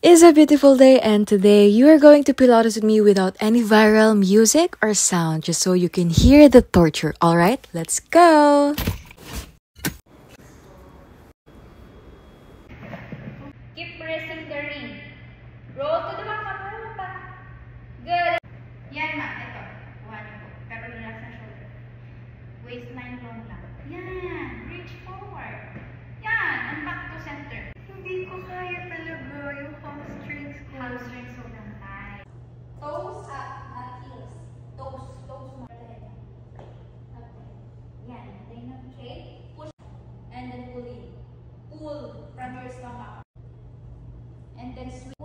It's a beautiful day, and today you are going to Pilates with me without any viral music or sound, just so you can hear the torture. Alright, let's go! Keep pressing the ring. Roll to the back, roll back. Good. Yan ma, ito. Kuha niyo po. Pero relax na shoulder. Waistline long lang. Yan. Reach forward. Yan. And back to center. Hindi ko kaya talaga yung hamstrings ko. Hamstrings ko lang tayo. Toes up, not heels. Toes more ahead. Okay. Yan. Then okay. Push. And then pull in. Pull from your stomach. And then swing.